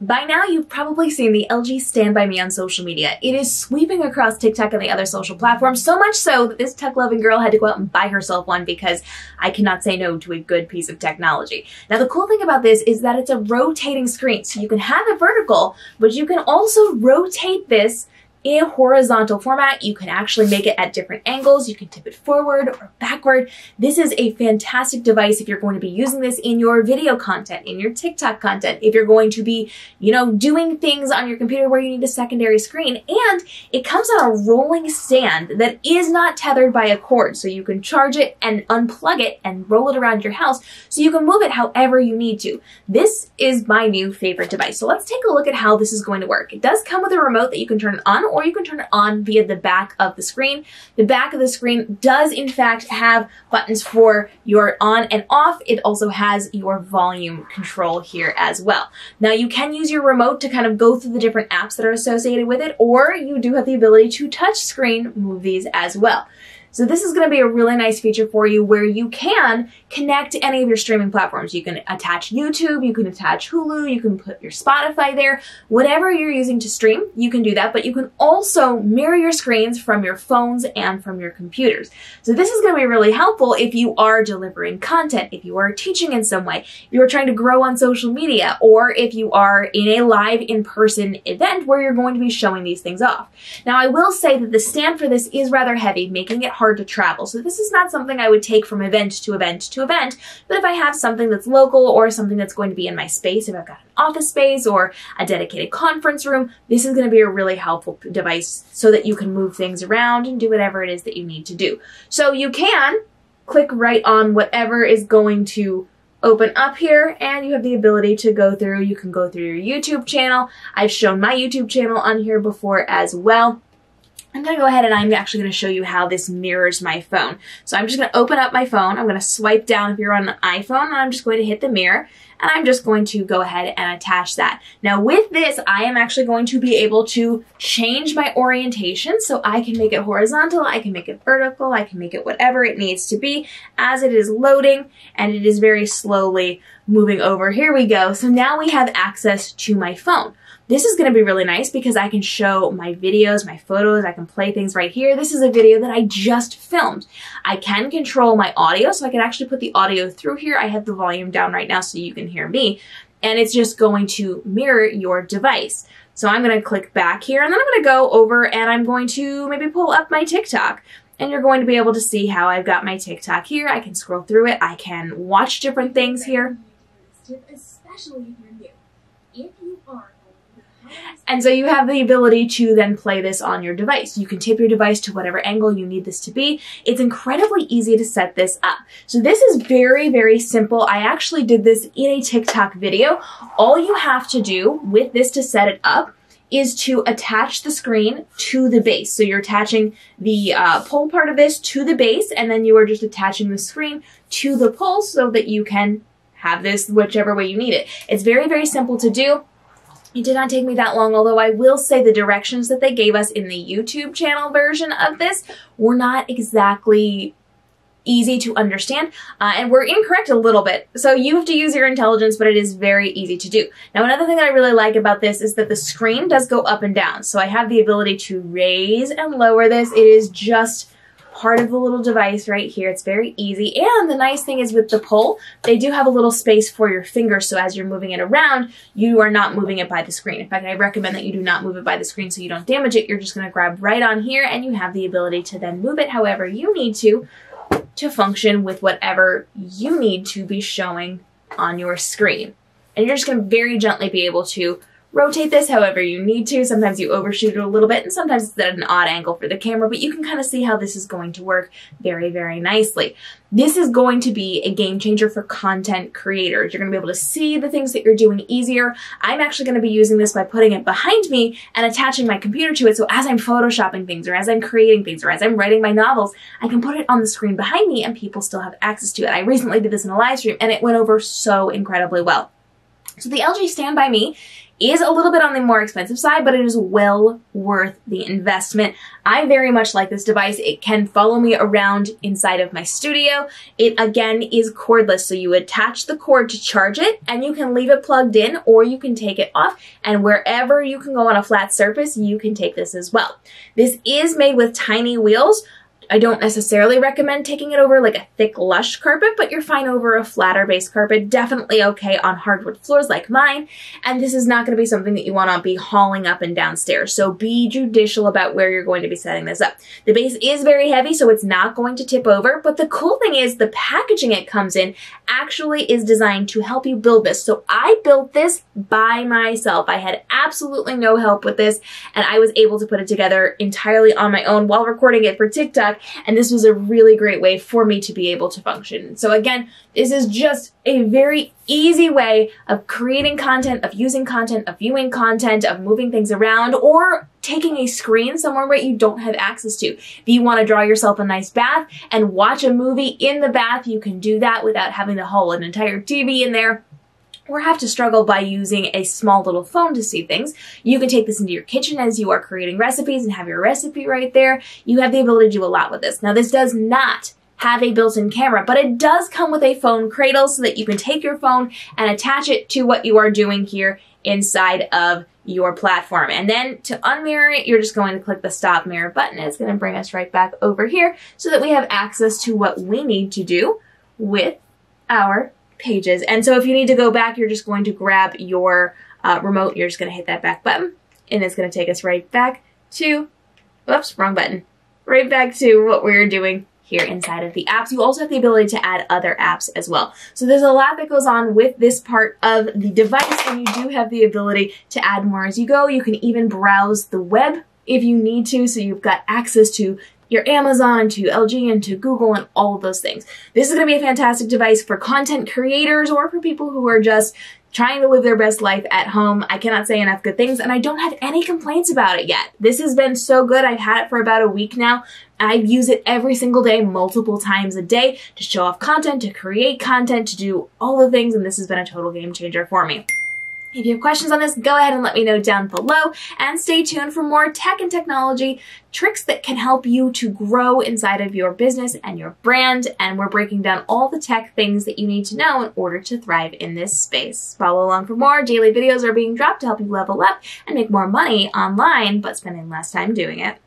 By now, you've probably seen the LG StanByMe on social media. It is sweeping across TikTok and the other social platforms, so much so that this tech-loving girl had to go out and buy herself one because I cannot say no to a good piece of technology. Now, the cool thing about this is that it's a rotating screen, so you can have it vertical, but you can also rotate this in a horizontal format. You can actually make it at different angles. You can tip it forward or backward. This is a fantastic device if you're going to be using this in your video content, in your TikTok content, if you're going to be, doing things on your computer where you need a secondary screen. And it comes on a rolling stand that is not tethered by a cord, so you can charge it and unplug it and roll it around your house so you can move it however you need to. This is my new favorite device. So let's take a look at how this is going to work. It does come with a remote that you can turn it on, or you can turn it on via the back of the screen. The back of the screen does in fact have buttons for your on and off. It also has your volume control here as well. Now you can use your remote to kind of go through the different apps that are associated with it, or you do have the ability to touch screen move these as well. So this is going to be a really nice feature for you where you can connect to any of your streaming platforms. You can attach YouTube, you can attach Hulu, you can put your Spotify there. Whatever you're using to stream, you can do that, but you can also mirror your screens from your phones and from your computers. So this is going to be really helpful if you are delivering content, if you are teaching in some way, if you are trying to grow on social media, or if you are in a live in-person event where you're going to be showing these things off. Now I will say that the stand for this is rather heavy, making it hard to travel. So this is not something I would take from event to event to event, but if I have something that's local or something that's going to be in my space, if I've got an office space or a dedicated conference room, this is going to be a really helpful device so that you can move things around and do whatever it is that you need to do. So you can click right on whatever is going to open up here, and you have the ability to go through. You can go through your YouTube channel. I've shown my YouTube channel on here before as well. I'm going to go ahead and I'm actually going to show you how this mirrors my phone. So I'm just going to open up my phone. I'm going to swipe down if you're on an iPhone, and I'm just going to hit the mirror, and I'm just going to go ahead and attach that. Now with this, I am actually going to be able to change my orientation, so I can make it horizontal, I can make it vertical, I can make it whatever it needs to be as it is loading, and it is very slowly moving over. Here we go. So now we have access to my phone. This is going to be really nice because I can show my videos, my photos, I can play things right here. This is a video that I just filmed. I can control my audio, so I can actually put the audio through here. I have the volume down right now so you can hear me, and it's just going to mirror your device. So I'm going to click back here, and then I'm going to go over and I'm going to maybe pull up my TikTok. And you're going to be able to see how I've got my TikTok here. I can scroll through it. I can watch different things here. Especially if you're new. If you are, and so you have the ability to then play this on your device. You can tip your device to whatever angle you need this to be. It's incredibly easy to set this up. So this is very, very simple. I actually did this in a TikTok video. All you have to do with this to set it up is to attach the screen to the base. So you're attaching the pole part of this to the base, and then you are just attaching the screen to the pole so that you can have this whichever way you need it. It's very, very simple to do. It did not take me that long, although I will say the directions that they gave us in the YouTube channel version of this were not exactly easy to understand, and were incorrect a little bit. So you have to use your intelligence, but it is very easy to do. Now, another thing that I really like about this is that the screen does go up and down. So I have the ability to raise and lower this. It is just part of the little device right here. It's very easy. And the nice thing is with the pole, they do have a little space for your fingers. So as you're moving it around, you are not moving it by the screen. In fact, I recommend that you do not move it by the screen so you don't damage it. You're just going to grab right on here, and you have the ability to then move it however you need to function with whatever you need to be showing on your screen. And you're just going to very gently be able to rotate this however you need to. Sometimes you overshoot it a little bit, and sometimes it's at an odd angle for the camera, but you can kind of see how this is going to work very, very nicely. This is going to be a game changer for content creators. You're going to be able to see the things that you're doing easier. I'm actually going to be using this by putting it behind me and attaching my computer to it, so as I'm photoshopping things, or as I'm creating things, or as I'm writing my novels, I can put it on the screen behind me and people still have access to it. I recently did this in a live stream, and it went over so incredibly well. So the LG StanByMe is a little bit on the more expensive side, but it is well worth the investment. I very much like this device. It can follow me around inside of my studio. It again is cordless, so you attach the cord to charge it and you can leave it plugged in or you can take it off, and wherever you can go on a flat surface, you can take this as well. This is made with tiny wheels. I don't necessarily recommend taking it over like a thick, lush carpet, but you're fine over a flatter base carpet. Definitely okay on hardwood floors like mine. And this is not going to be something that you want to be hauling up and down stairs. So be judicial about where you're going to be setting this up. The base is very heavy, so it's not going to tip over. But the cool thing is the packaging it comes in actually is designed to help you build this. So I built this by myself. I had absolutely no help with this, and I was able to put it together entirely on my own while recording it for TikTok. And this was a really great way for me to be able to function. So again, this is just a very easy way of creating content, of using content, of viewing content, of moving things around, or taking a screen somewhere where you don't have access to. If you want to draw yourself a nice bath and watch a movie in the bath, you can do that without having to haul an entire TV in there, or have to struggle by using a small little phone to see things. You can take this into your kitchen as you are creating recipes and have your recipe right there. You have the ability to do a lot with this. Now, this does not have a built-in camera, but it does come with a phone cradle so that you can take your phone and attach it to what you are doing here inside of your platform. And then to unmirror it, you're just going to click the stop mirror button. It's going to bring us right back over here so that we have access to what we need to do with our pages. And so if you need to go back, you're just going to grab your remote. You're just going to hit that back button, and it's going to take us right back to, whoops, wrong button, right back to what we're doing here inside of the apps. You also have the ability to add other apps as well. So there's a lot that goes on with this part of the device, and you do have the ability to add more as you go. You can even browse the web if you need to, so you've got access to your Amazon, to LG, and to Google, and all of those things. This is going to be a fantastic device for content creators or for people who are just trying to live their best life at home. I cannot say enough good things, and I don't have any complaints about it yet. This has been so good. I've had it for about a week now, and I use it every single day, multiple times a day, to show off content, to create content, to do all the things, and this has been a total game changer for me. If you have questions on this, go ahead and let me know down below, and stay tuned for more tech and technology tricks that can help you to grow inside of your business and your brand. And we're breaking down all the tech things that you need to know in order to thrive in this space. Follow along for more. Daily videos are being dropped to help you level up and make more money online, but spending less time doing it.